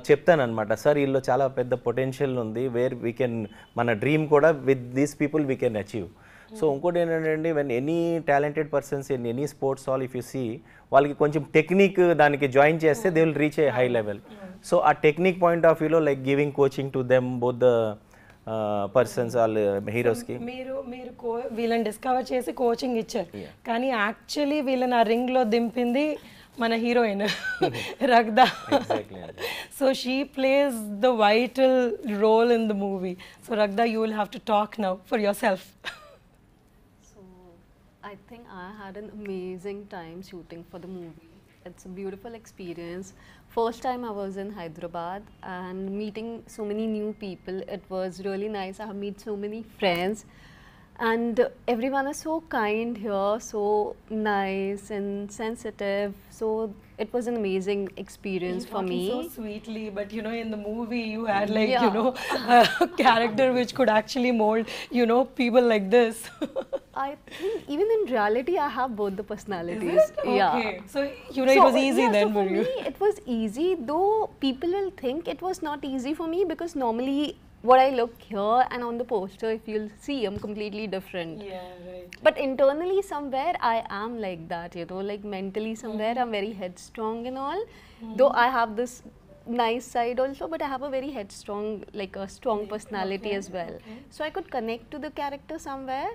చెప్తాను అనమాట, సార్ వీళ్ళు చాలా పెద్ద పొటెన్షియల్ ఉంది, వేర్ వీ కెన్ మన డ్రీమ్ కూడా with these people we can achieve. So ఇంకోటి ఏంటంటే when any talented persons in any sports all if you see, వాళ్ళకి కొంచెం టెక్నిక్ దానికి జాయిన్ చేస్తే they will reach a high level. So ఆ technique point of వ్యూలో like giving coaching to them both the persons వాళ్ళ హీరోస్కి. మీరు వీళ్ళని డిస్కవర్ చేసి కోచింగ్ ఇచ్చారు, కానీ యాక్చువల్లీ వీళ్ళని ఆ రింగ్లో దింపింది మన heroine Ragda. So she plays the vital role in the movie. So Ragda, you will have to talk now for yourself. I think I had an amazing time shooting for the movie. It's a beautiful experience. First time I was in Hyderabad and meeting so many new people. It was really nice. I have met so many friends and everyone is so kind here, so nice and sensitive. So it was an amazing experience for me. So sweetly, but you know, in the movie you had like you know a character which could actually mold people like this. I think even in reality I have both the personalities. Okay. Yeah. So it was easy then so for you. Me, it was easy, though people will think it was not easy for me because normally what I look here and on the poster, if you'll see, I'm completely different. Yeah, right. But internally somewhere I am like that, like mentally somewhere I'm very headstrong and all. Though I have this nice side also, but I have a very headstrong, like a strong personality as well. So I could connect to the character somewhere.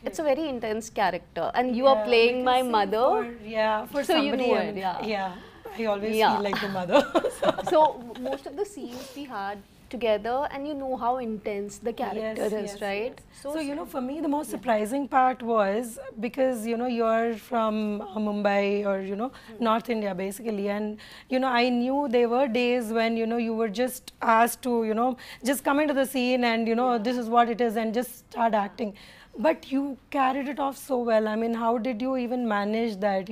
It's a very intense character and you are playing my mother. For so somebody, you know it, I always feel like the mother. So most of the scenes we had together and you know how intense the character is, right? Yes. So for me the most surprising part was because you're from Mumbai or North India basically, and I knew there were days when you were just asked to just come into the scene and this is what it is and just start acting, but you carried it off so well. I mean, how did you even manage that?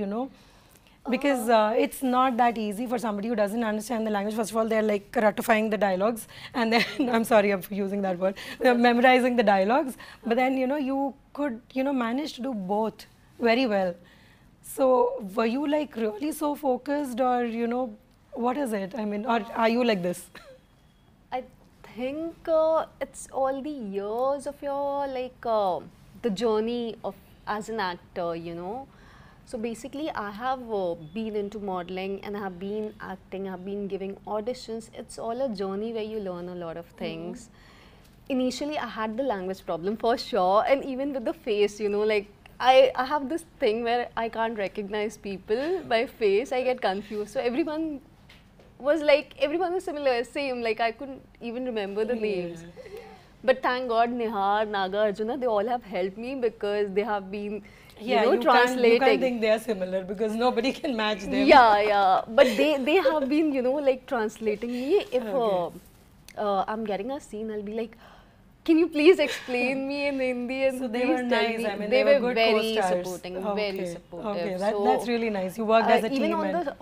Because it's not that easy for somebody who doesn't understand the language. First of all, they're like ratifying the dialogues, and then I'm sorry I'm using that word. They're memorizing the dialogues, but then you could manage to do both very well. So were you like really so focused, or what is it? I mean, or are you like this? I think it's all the years of your the journey of as an actor, So basically, I have been into modeling and I have been acting, I have been giving auditions. It's all a journey where you learn a lot of things. Initially, I had the language problem for sure, and even with the face, like I have this thing where I can't recognize people by face. I get confused. So everyone was similar, same. Like I couldn't even remember the names. But thank God, Nihar, Naga, Arjuna, they all have helped me because they have been translating. You can't think they are similar because nobody can match them. Yeah. But they have been, like translating me. If I'm getting a scene, I'll be like, can you please explain me in Hindi? And So they were tell nice. me. I mean, they were were good very co-stars. supporting, very supportive. Okay, So, that's really nice. You worked as a team. Even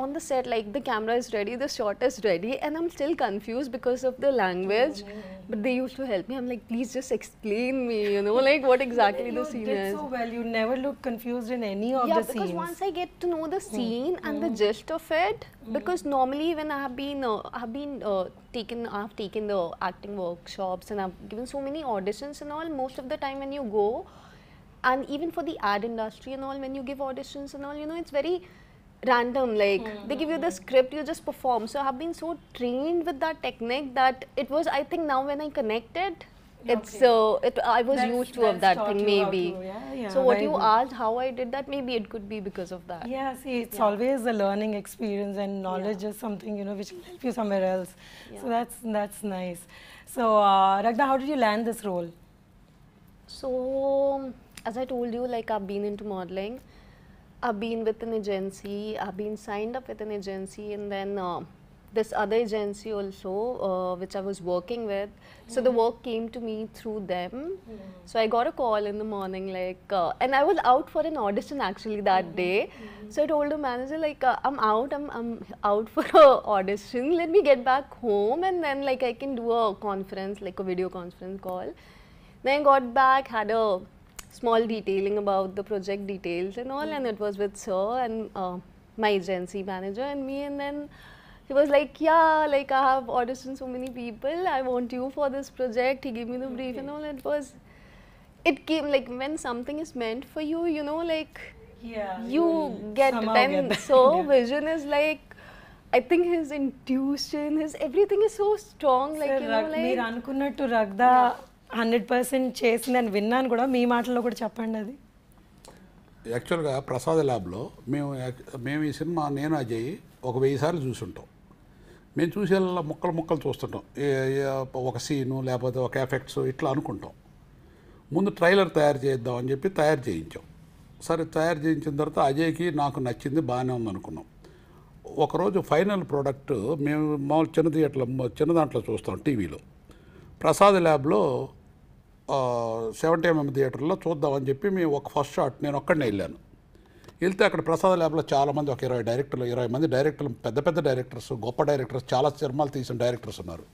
on the set, like the camera is ready, the shot is ready, and I'm still confused because of the language. But they used to help me. I'm like, please just explain me, like what exactly the scene You did is. so well. You never look confused in any of the Yeah, because scenes. once I get to know the scene and the gist of it, because normally when I have taken the acting workshops and I've given so many auditions and all, most of the time when you go, and even for the ad industry and all, when you give auditions and all, it's very random. Like they give you the script, you just perform. So I have been so trained with that technique that it was, I think now when I connected, I was used to of that thing maybe. So what you asked, how I did that, maybe it could be because of that. Yeah, see, it's always a learning experience, and knowledge is something which will help you somewhere else. So that's nice. So Ragda, how did you land this role? So as I told you, like I've been into modeling, I've been with an agency, I've been signed up with an agency, and then this other agency also, which I was working with. So the work came to me through them. So I got a call in the morning, and I was out for an audition actually that day. So I told the manager, I'm out for an audition. Let me get back home, and then I can do a conference, like a video conference call. Then I got back, had a small detailing about the project details and all, and it was with Sir and my agency manager and me, and then he was like, yeah, I have auditioned so many people, I want you for this project. He gave me the brief and all. It came when something is meant for you, you get it. And so Vision is I think his intuition, his everything is so strong. మీరు అనుకున్నట్టు రగ్దా 100% చేసిందని విన్నాను కూడా, మీ మాటల్లో కూడా చెప్పండి అది. యాక్చువల్గా ప్రసాద్ ల్యాబ్లో మేము ఈ సినిమా నేను అజయ్ ఒక 1000 సార్లు చూసుంటాం. మేము చూసేలా ముక్కలు చూస్తుంటాం, ఒక సీను లేకపోతే ఒక ఎఫెక్ట్స్ ఇట్లా అనుకుంటాం. ముందు ట్రైలర్ తయారు చేద్దాం అని చెప్పి తయారు చేయించాం. సరే తయారు చేయించిన తర్వాత అజయ్కి నాకు నచ్చింది, బాగానే ఉంది అనుకున్నాం. ఒకరోజు ఫైనల్ ప్రోడక్ట్ మేము మామూలు చిన్న దాంట్లో చూస్తాం టీవీలో. ప్రసాద్ ల్యాబ్లో 70mm థియేటర్లో చూద్దామని చెప్పి మేము ఒక ఫస్ట్ షాట్ నేను ఒక్కడనే వెళ్ళాను. వెళ్తే అక్కడ ప్రసాద్ ల్యాబ్లో చాలామంది, ఒక 20 మంది డైరెక్టర్లు, పెద్ద డైరెక్టర్స్, గొప్ప డైరెక్టర్స్, చాలా సినిమాలు తీసిన డైరెక్టర్స్ ఉన్నారు.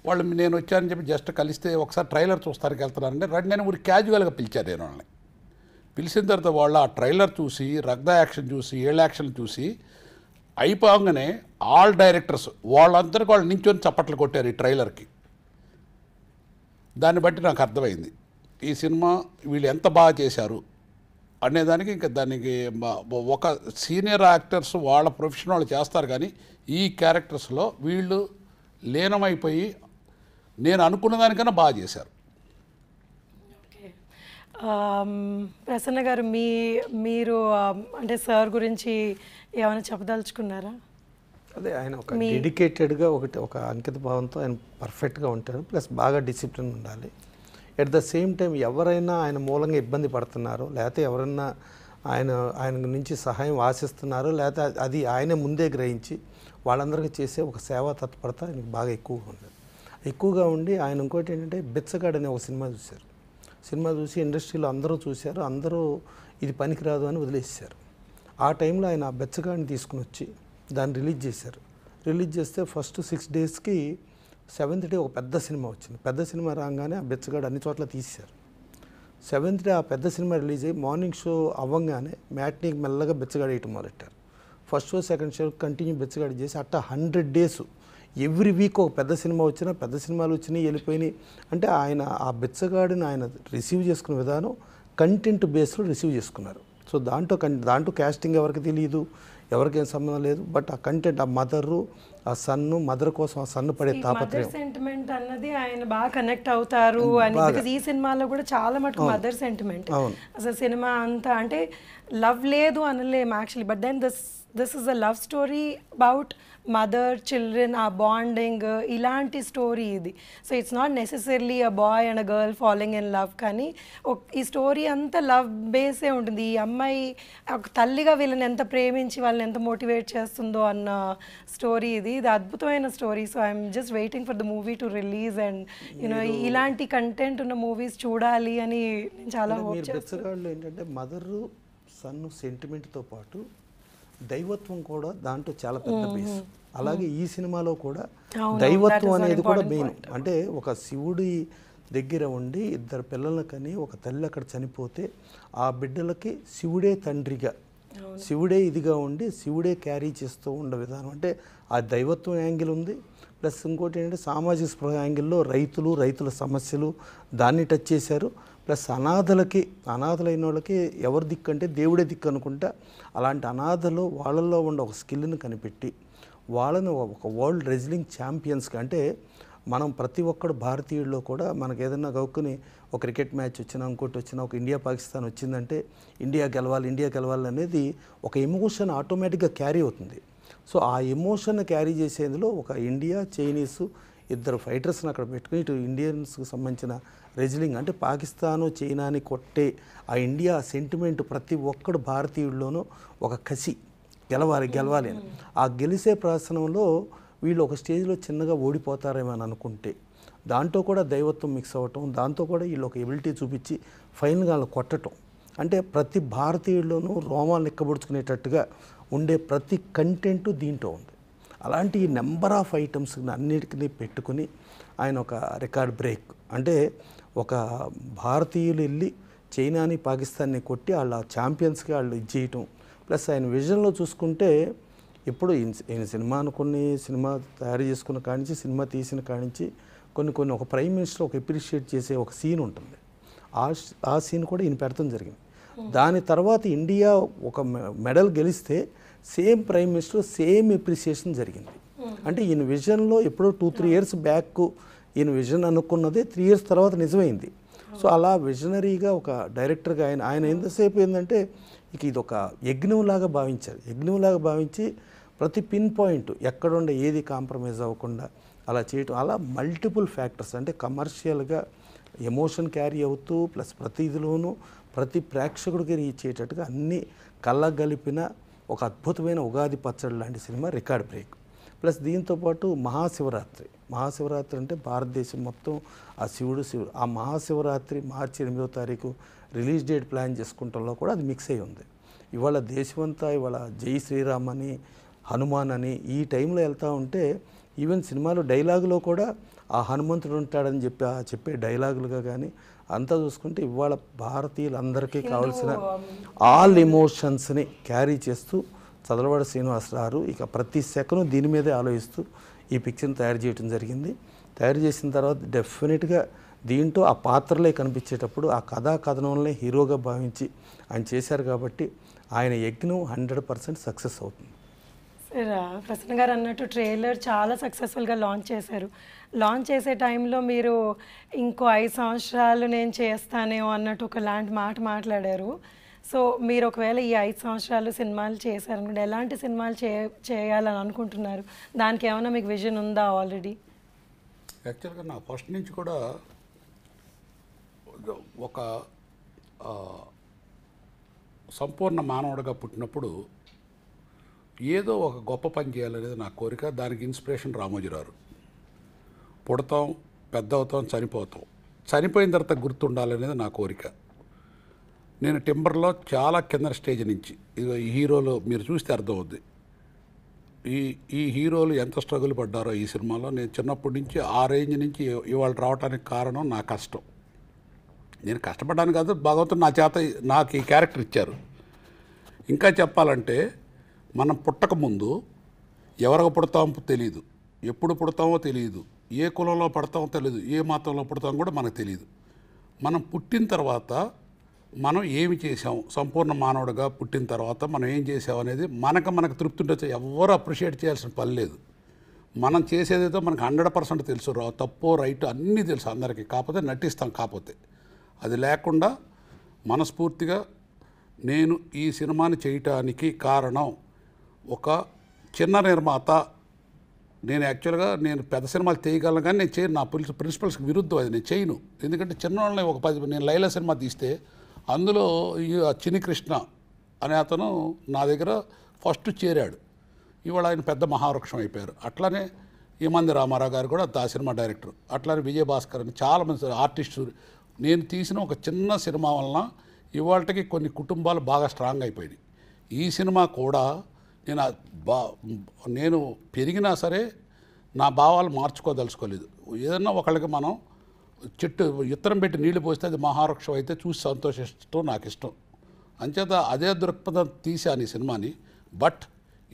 వాళ్ళు నేను వచ్చానని చెప్పి జస్ట్ కలిస్తే ఒకసారి ట్రైలర్ చూస్తానికి వెళ్తున్నానంటే రండి నేను ఊరికి క్యాజువల్గా పిలిచాను. నేను వాళ్ళని పిలిచిన తర్వాత వాళ్ళు ఆ ట్రైలర్ చూసి, రగ్దా యాక్షన్ చూసి, ఏళ్ళ యాక్షన్ చూసి అయిపోగానే ఆల్ డైరెక్టర్స్ వాళ్ళందరికీ వాళ్ళు నించొని చప్పట్లు కొట్టారు ఈ ట్రైలర్కి. దాన్ని బట్టి నాకు అర్థమైంది ఈ సినిమా వీళ్ళు ఎంత బాగా చేశారు అనేదానికి. ఇంకా దానికి ఒక సీనియర్ యాక్టర్స్ వాళ్ళ ప్రొఫెషన్ వాళ్ళు చేస్తారు, కానీ ఈ క్యారెక్టర్స్లో వీళ్ళు లీనమైపోయి నేను అనుకున్న దానికన్నా బాగా చేశారు. ప్రసన్న గారు, మీరు అంటే సార్ గురించి ఏమైనా చెప్పదలుచుకున్నారా? అదే ఆయన ఒక డెడికేటెడ్గా ఒక అంకిత భావంతో ఆయన పర్ఫెక్ట్గా ఉంటారు, ప్లస్ బాగా డిసిప్లిన్ ఉండాలి. ఎట్ ద సేమ్ టైం ఎవరైనా ఆయన మూలంగా ఇబ్బంది పడుతున్నారో, లేకపోతే ఎవరైనా ఆయన నుంచి సహాయం ఆశిస్తున్నారో, లేకపోతే అది ఆయన ముందే గ్రహించి వాళ్ళందరికీ చేసే ఒక సేవా తత్పరత ఆయనకు బాగా ఎక్కువగా ఉండి ఆయన ఇంకోటి ఏంటంటే బిచ్చగాడు అనే ఒక సినిమా చూసి ఇండస్ట్రీలో అందరూ చూశారు, అందరూ ఇది పనికిరాదు అని వదిలేసారు. ఆ టైంలో ఆయన ఆ బెచ్చగాడిని తీసుకుని వచ్చి దాన్ని రిలీజ్ చేశారు. రిలీజ్ చేస్తే ఫస్ట్ 6 డేస్కి 7th డే ఒక పెద్ద సినిమా వచ్చింది. పెద్ద సినిమా రాగానే ఆ బెచ్చగాడు అన్ని చోట్ల తీశారు. 7th డే ఆ పెద్ద సినిమా రిలీజ్ అయ్యి మార్నింగ్ షో అవ్వగానే మ్యాట్నీకి మెల్లగా బెచ్చగాడు వేయటం మొదలెట్టారు. First show second show continue బెచ్చగాడు చేసి అట్ట 100 డేస్ ఎవ్రీ వీక్ ఒక పెద్ద సినిమా వచ్చినా, పెద్ద సినిమాలు వచ్చినాయి వెళ్ళిపోయినాయి. అంటే ఆయన ఆ బెచ్చగాడిని ఆయన రిసీవ్ చేసుకునే విధానం కంటెంట్ బేస్లో రిసీవ్ చేసుకున్నారు. సో దాంట్లో క్యాస్టింగ్ ఎవరికి తెలియదు, ఎవరికేం సంబంధం లేదు. బట్ ఆ కంటెంట్, ఆ మదరు, ఆ సన్ను, మదర్ కోసం ఆ సన్ను పడే తాపత్రయం, సెంటిమెంట్ అన్నది ఆయన బాగా కనెక్ట్ అవుతారు అని. బికాజ్ ఈ సినిమాలో కూడా చాలా మటుకు మదర్ సెంటిమెంట్. అసలు సినిమా అంతా అంటే లవ్ లేదు అనలేము actually, but then this is a love story about mother children, ఆ బాండింగ్, ఇలాంటి స్టోరీ ఇది. So it's not necessarily a boy and a girl following in love, కానీ ఈ స్టోరీ అంతా లవ్ బేసే ఉంటుంది. ఈ అమ్మాయి ఒక తల్లిగా వీళ్ళని ఎంత ప్రేమించి వాళ్ళని ఎంత మోటివేట్ చేస్తుందో అన్న స్టోరీ ఇది. ఇది అద్భుతమైన story. So I'm just waiting for the movie to release and you know ఇలాంటి కంటెంట్ ఉన్న మూవీస్ చూడాలి అని నేను చాలా హోప్ చేస్తాను. ఏంటంటే మదరు సన్ను సెంటిమెంట్తో పాటు దైవత్వం కూడా దాంట్లో చాలా పెద్ద బేస్. అలాగే ఈ సినిమాలో కూడా దైవత్వం అనేది కూడా మెయిన్. అంటే ఒక శివుడి దగ్గర ఉండి 2 పిల్లలను కని ఒక తల్లి అక్కడ చనిపోతే ఆ బిడ్డలకి శివుడే తండ్రిగా, శివుడే ఇదిగా ఉండి శివుడే క్యారీ చేస్తూ ఉండే విధానం. అంటే ఆ దైవత్వం యాంగిల్ ఉంది. ప్లస్ ఇంకోటి ఏంటంటే సామాజిక స్పృహ యాంగిల్లో రైతుల సమస్యలు దాన్ని టచ్ చేశారు. ప్లస్ అనాథలైన వాళ్ళకి ఎవరి దిక్కు అంటే దేవుడే దిక్కు అనుకుంటా. అలాంటి అనాథలు వాళ్ళల్లో ఉన్న ఒక స్కిల్ని కనిపెట్టి వాళ్ళని ఒక వరల్డ్ రెజ్లింగ్ ఛాంపియన్స్గా, అంటే మనం ప్రతి ఒక్కడు భారతీయుల్లో కూడా మనకు ఏదైనా గౌక్కుని ఒక క్రికెట్ మ్యాచ్ వచ్చినా, ఇంకోటి వచ్చినా, ఒక ఇండియా పాకిస్తాన్ వచ్చిందంటే ఇండియా గెలవాలి అనేది ఒక ఎమోషన్ ఆటోమేటిక్గా క్యారీ అవుతుంది. సో ఆ ఎమోషన్ క్యారీ చేసేందులో ఒక ఇండియా, చైనీసు 2 ఫైటర్స్ని అక్కడ పెట్టుకుని ఇటు ఇండియన్స్కి సంబంధించిన రెజ్లింగ్, అంటే పాకిస్తాను చైనాని కొట్టే ఆ ఇండియా సెంటిమెంట్ ప్రతి ఒక్కడు భారతీయుల్లోనూ ఒక కసి, గెలవాలి అని. ఆ గెలిసే ప్రదర్శనంలో వీళ్ళు ఒక స్టేజ్లో చిన్నగా ఓడిపోతారేమో అని అనుకుంటే దాంట్లో కూడా దైవత్వం మిక్స్ అవ్వటం, దాంతో కూడా వీళ్ళు ఒక ఎబిలిటీ చూపించి ఫైనల్గా వాళ్ళు కొట్టడం. అంటే ప్రతి భారతీయుల్లోనూ రోమాలు ఎక్కబడుచుకునేటట్టుగా ఉండే ప్రతి కంటెంట్ దీంట్లో ఉంది. అలాంటి నెంబర్ ఆఫ్ ఐటమ్స్ అన్నిటికీ పెట్టుకుని ఆయన ఒక రికార్డ్ బ్రేక్, అంటే ఒక భారతీయులు వెళ్ళి చైనాని పాకిస్తాన్ని కొట్టి వాళ్ళ ఛాంపియన్స్గా వాళ్ళు ఇది చేయటం. ప్లస్ ఆయన విజన్లో చూసుకుంటే ఇప్పుడు ఈయన సినిమా తయారు చేసుకున్న కానించి, సినిమా తీసిన కానించి కొన్ని ఒక ప్రైమ్ మినిస్టర్ ఒక అప్రిషియేట్ చేసే ఒక సీన్ ఉంటుంది. ఆ సీన్ కూడా ఈయన పెడతాం జరిగింది. దాని తర్వాత ఇండియా ఒక మెడల్ గెలిస్తే same prime minister same appreciation జరిగింది. అంటే ఈయన విజన్లో ఎప్పుడో 2-3 ఇయర్స్ బ్యాక్ ఈయన విజన్ అనుకున్నదే 3 ఇయర్స్ తర్వాత నిజమైంది. సో అలా విజనరీగా ఒక డైరెక్టర్గా ఆయన ఎంతసేపు ఏంటంటే ఇది ఒక యజ్ఞంలాగా భావించి ప్రతి పిన్ పాయింట్ ఎక్కడుండే ఏది కాంప్రమైజ్ అవ్వకుండా అలా చేయటం. అలా మల్టిపుల్ ఫ్యాక్టర్స్, అంటే కమర్షియల్గా ఎమోషన్ క్యారీ అవుతూ ప్లస్ ప్రతి ఇదిలోనూ ప్రతి ప్రేక్షకుడికి రీచ్ అయ్యేటట్టుగా అన్నీ కళ్ళగలిపిన ఒక అద్భుతమైన ఉగాది పచ్చడి లాంటి సినిమా రికార్డ్ బ్రేక్. ప్లస్ దీంతోపాటు మహాశివరాత్రి అంటే భారతదేశం మొత్తం ఆ శివుడు ఆ మహాశివరాత్రి మార్చి 8వ తారీఖు రిలీజ్ డేట్ ప్లాన్ చేసుకుంటంలో కూడా అది మిక్స్ అయి ఉంది. ఇవాళ దేశమంతా ఇవాళ జై శ్రీరామ్ అని, హనుమాన్ అని ఈ టైంలో వెళ్తూ ఉంటే ఈవెన్ సినిమాలో డైలాగులో కూడా ఆ హనుమంతుడు ఉంటాడని చెప్పే డైలాగులుగా కానీ అంతా చూసుకుంటే ఇవాళ భారతీయులందరికీ కావాల్సిన ఆల్ ఎమోషన్స్ని క్యారీ చేస్తూ చదలవాడ శ్రీనివాసరావు ఇక ప్రతి సెకండ్ దీని మీదే ఆలోచిస్తూ ఈ పిక్చర్ని తయారు చేయడం జరిగింది. తయారు చేసిన తర్వాత డెఫినెట్గా దీంట్లో ఆ పాత్రలే కనిపించేటప్పుడు ఆ కథనంలో హీరోగా భావించి ఆయన చేశారు కాబట్టి ఆయన యజ్ఞం 100% సక్సెస్ అవుతుంది. సార్ ప్రసన్న గారు అన్నట్టు ట్రైలర్ చాలా సక్సెస్ఫుల్గా లాంచ్ చేశారు. లాంచ్ చేసే టైంలో మీరు ఇంకో 5 సంవత్సరాలు నేను చేస్తానేమో అన్నట్టు ఒకలాంటి మాట మాట్లాడారు. సో మీరు ఒకవేళ ఈ 5 సంవత్సరాలు సినిమాలు చేశారనుకుంటే ఎలాంటి సినిమాలు చేయాలని అనుకుంటున్నారు? దానికి ఏమైనా మీకు విజన్ ఉందా ఆల్రెడీ? యాక్చువల్గా నా ఫస్ట్ నుంచి కూడా ఒక సంపూర్ణ మానవుడిగా పుట్టినప్పుడు ఏదో ఒక గొప్ప పని చేయాలనేది నా కోరిక. దానికి ఇన్స్పిరేషన్ రామోజీరావు. పుడతాం, పెద్ద అవుతాం, చనిపోతాం, చనిపోయిన తర్వాత గుర్తుండాలనేది నా కోరిక. నేను టింబర్లో చాలా కింద స్టేజ్ నుంచి ఇదిగో ఈ హీరోలు మీరు చూస్తే అర్థమవుద్ది. ఈ హీరోలు ఎంత స్ట్రగుల్ పడ్డారో ఈ సినిమాలో. నేను చిన్నప్పటి నుంచి ఆ రేంజ్ నుంచి ఇవాళ రావడానికి కారణం నా కష్టం. నేను కష్టపడ్డాను కాదు, భగవంతుడు నా చేత నాకు ఈ క్యారెక్టర్ ఇచ్చారు. ఇంకా చెప్పాలంటే మనం పుట్టక ముందు ఎవరికి పుడతామో తెలియదు, ఎప్పుడు పుడతామో తెలియదు, ఏ కులంలో పడతామో తెలియదు, ఏ మతంలో పుడతామో కూడా మనకు తెలియదు. మనం పుట్టిన తర్వాత మనం ఏమి చేసాం, సంపూర్ణ మానవుడిగా పుట్టిన తర్వాత మనం ఏం చేసాం అనేది మనకు తృప్తి ఉండొచ్చు. ఎవరు అప్రిషియేట్ చేయాల్సిన పని లేదు. మనం చేసేదేదో మనకు 100% తెలుసు, తప్పో రైట్ అన్నీ తెలుసు అందరికీ. కాకపోతే నటిస్తాం. కాకపోతే అది లేకుండా మనస్ఫూర్తిగా నేను ఈ సినిమాని చేయటానికి కారణం ఒక చిన్న నిర్మాత. నేను యాక్చువల్గా నేను పెద్ద సినిమాలు చేయగలను కానీ నేను చేయను. నా ప్రిన్సిపల్స్కి విరుద్ధం అది, నేను చేయను. ఎందుకంటే చిన్న వాళ్ళని ఒక 10 నేను లైలా సినిమా తీస్తే అందులో ఈ చిన్ని కృష్ణ అనే అతను నా దగ్గర ఫస్ట్ చేరాడు. ఇవాళ ఆయన పెద్ద మహావృక్షం అయిపోయారు. అట్లానే ఈమంది రామారావు గారు కూడా ఆ సినిమా డైరెక్టర్. అట్లానే విజయభాస్కర్ అని చాలామంది ఆర్టిస్టు. నేను తీసిన ఒక చిన్న సినిమా వలన ఇవాళకి కొన్ని కుటుంబాలు బాగా స్ట్రాంగ్ అయిపోయినాయి. ఈ సినిమా కూడా నేను పెరిగినా సరే నా భావాలు మార్చుకోదలుచుకోలేదు. ఏదన్నా ఒకళ్ళకి మనం చెట్టు విత్తనం పెట్టి నీళ్లు పోస్తే అది మహావృక్షం అయితే చూసి సంతోషిస్తూ నాకు ఇష్టం. అంచేత అదే దృక్పథం తీశాను ఈ సినిమాని. బట్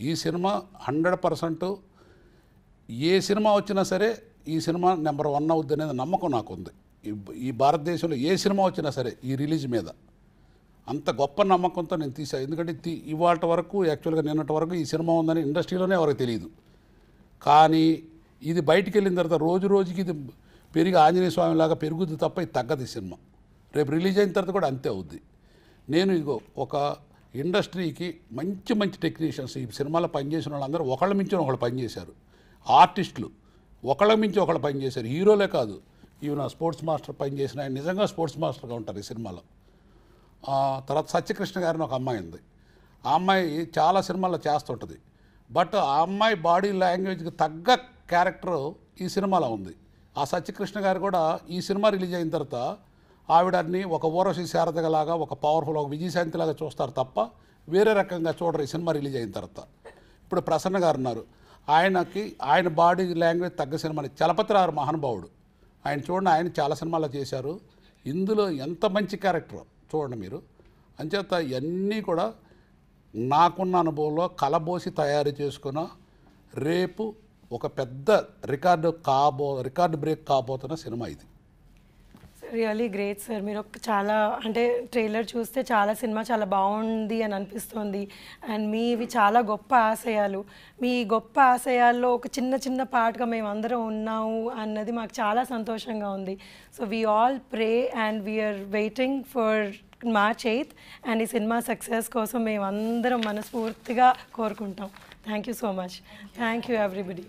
ఈ సినిమా 100% ఏ సినిమా వచ్చినా సరే ఈ సినిమా నెంబర్ 1 అవుద్ది అనేది నమ్మకం నాకు ఉంది. ఈ భారతదేశంలో ఏ సినిమా వచ్చినా సరే ఈ రిలీజ్ మీద అంత గొప్ప నమ్మకంతో నేను తీసాను. ఎందుకంటే ఇవాళ వరకు యాక్చువల్గా నిన్నటి వరకు ఈ సినిమా ఉందని ఇండస్ట్రీలోనే ఎవరికి తెలియదు. కానీ ఇది బయటికి వెళ్ళిన తర్వాత రోజు రోజుకి ఇది పెరిగి ఆంజనేయ స్వామిలాగా పెరుగుద్ది తప్ప ఇది తగ్గదు. ఈ సినిమా రేపు రిలీజ్ అయిన తర్వాత కూడా అంతే అవుద్ది. నేను ఇదిగో ఒక ఇండస్ట్రీకి మంచి టెక్నీషియన్స్ ఈ సినిమాలో పనిచేసిన వాళ్ళందరూ ఒకళ్ళ మించి ఒకళ్ళు పనిచేశారు. ఆర్టిస్టులు ఒకళ్ళ మించి ఒకళ్ళు పనిచేశారు. హీరోలే కాదు, ఈవెన్ స్పోర్ట్స్ మాస్టర్ పనిచేసిన ఆయన నిజంగా స్పోర్ట్స్ మాస్టర్గా ఉంటారు ఈ సినిమాలో. తర్వాత సత్యకృష్ణ గారిని ఒక అమ్మాయి ఉంది. ఆ అమ్మాయి చాలా సినిమాల్లో చేస్తుంటుంది. బట్ ఆ అమ్మాయి బాడీ లాంగ్వేజ్కి తగ్గ క్యారెక్టర్ ఈ సినిమాలో ఉంది. ఆ సత్యకృష్ణ గారు కూడా ఈ సినిమా రిలీజ్ అయిన తర్వాత ఆవిడని ఒక ఊరవశి శారదలాగా, ఒక పవర్ఫుల్, ఒక విజయశాంతిలాగా చూస్తారు తప్ప వేరే రకంగా చూడరు ఈ సినిమా రిలీజ్ అయిన తర్వాత. ఇప్పుడు ప్రసన్న గారు ఉన్నారు, ఆయన బాడీ లాంగ్వేజ్ తగ్గ సినిమాని. చలపతిరావు మహానుభావుడు, ఆయన చూడండి, ఆయన చాలా సినిమాల్లో చేశారు. ఇందులో ఎంత మంచి క్యారెక్టర్ చూడండి మీరు. అంచేత ఇవన్నీ కూడా నాకున్న అనుభవంలో కలబోసి తయారు చేసుకున్న రేపు ఒక పెద్ద రికార్డు బ్రేక్ కాబోతున్న సినిమా ఇది. Really great sir. మీరు చాలా అంటే ట్రైలర్ చూస్తే సినిమా చాలా బాగుంది అని అనిపిస్తుంది. అండ్ మీవి చాలా గొప్ప ఆశయాలు. మీ గొప్ప ఆశయాల్లో ఒక చిన్న పార్ట్గా మేము అందరం ఉన్నాము అన్నది మాకు చాలా సంతోషంగా ఉంది. So we all pray and we are waiting for March 8th and ఈ సినిమా సక్సెస్ కోసం మేము అందరం మనస్ఫూర్తిగా కోరుకుంటాం. Thank you so much. Thank you everybody.